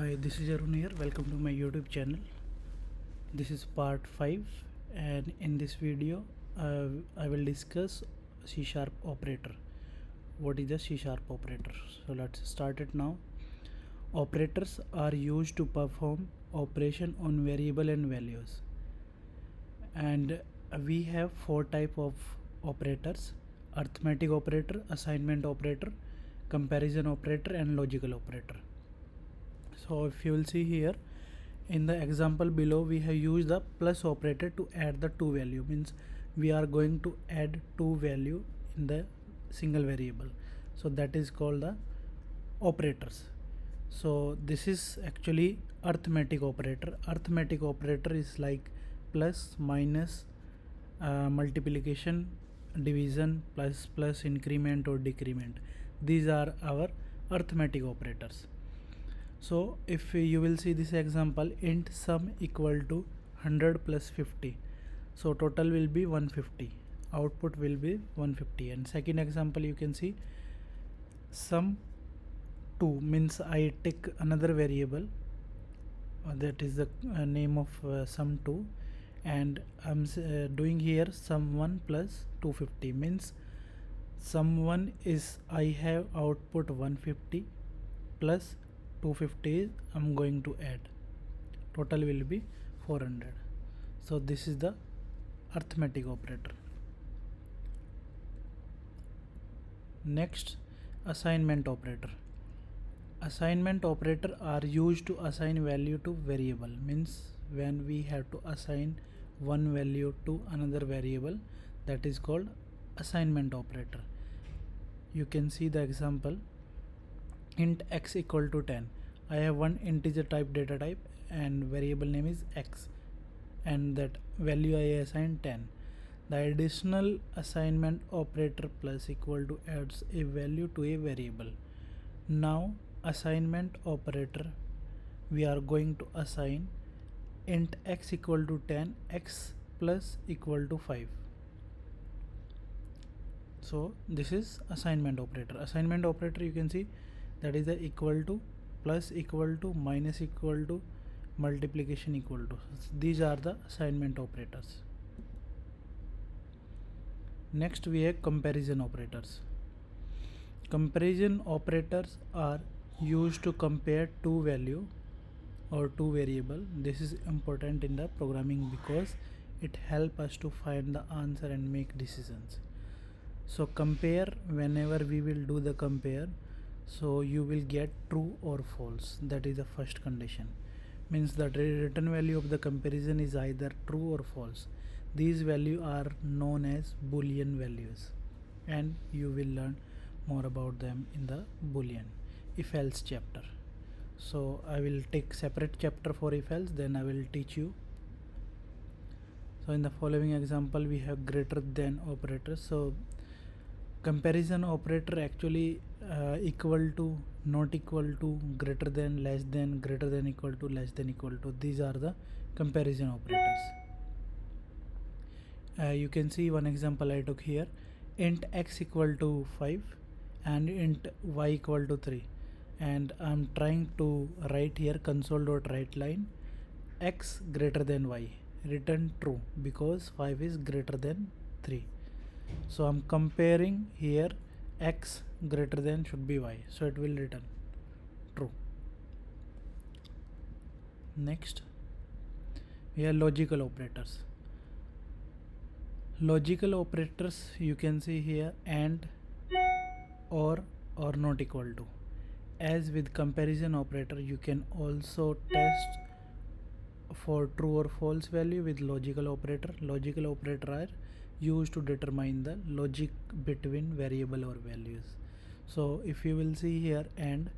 Hi, this is Arun here. Welcome to my YouTube channel. This is part 5, and in this video I will discuss C# operator. What is the C# operator? So let's start it now. Operators are used to perform operation on variable and values, and we have 4 type of operators: arithmetic operator, assignment operator, comparison operator, and logical operator. So if you will see here in the example below, we have used the plus operator to add the two value, means we are going to add two value in the single variable, so that is called the operators. So this is actually arithmetic operator. Arithmetic operator is like plus, minus, multiplication, division, plus, increment or decrement. These are our arithmetic operators. So if you will see this example, int sum equal to 100 plus 50, so total will be 150, output will be 150. And second example, you can see sum 2, means I take another variable, that is the name of sum 2, and I'm doing here sum 1 plus 250, means sum 1 is I have output 150 plus 250 I'm going to add, total will be 400. So this is the arithmetic operator. Next, assignment operator. Assignment operator are used to assign value to variable, means when we have to assign one value to another variable, that is called assignment operator. You can see the example, int x equal to 10. I have one integer type data type and variable name is x, and that value I assign 10. The additional assignment operator plus equal to adds a value to a variable. Now assignment operator, we are going to assign int x equal to 10, x plus equal to 5. So this is assignment operator. Assignment operator, you can see that is the equal to, plus equal to, minus equal to, multiplication equal to. These are the assignment operators. Next we have comparison operators. Comparison operators are used to compare two value or two variable. This is important in the programming because it helps us to find the answer and make decisions. So compare, whenever we will do the compare, so you will get true or false. That is the first condition, means the return value of the comparison is either true or false. These values are known as Boolean values, and you will learn more about them in the Boolean if else chapter. So I will take separate chapter for if else, then I will teach you. So in the following example, we have greater than operator. So comparison operator actually equal to, not equal to, greater than, less than, greater than equal to, less than equal to. These are the comparison operators. You can see one example I took here, int x equal to 5 and int y equal to 3, and I'm trying to write here console.write line x greater than y, return true because 5 is greater than 3. So I'm comparing here, x greater than should be y, so it will return true. Next we have logical operators. Logical operators, you can see here and, or not equal to. As with comparison operator, you can also test for true or false value with logical operator. Logical operator are used to determine the logic between variable or values. So if you will see here, and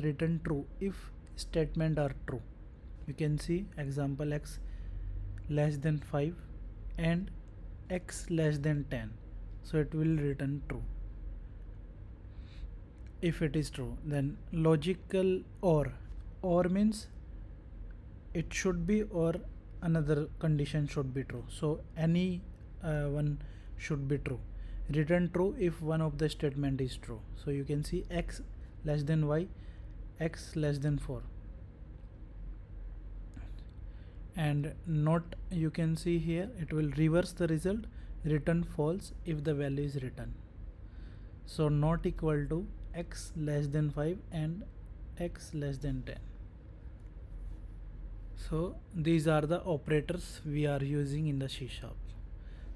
return true if statement are true. You can see example, x less than 5 and x less than 10, so it will return true if it is true. Then logical or means it should be, or another condition should be true, so any one should be true. Return true if one of the statement is true. So you can see x less than y, x less than 4, and not, you can see here it will reverse the result, return false if the value is written. So not equal to x less than 5 and x less than 10. So these are the operators we are using in the C#.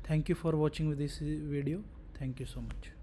Thank you for watching this video. Thank you so much.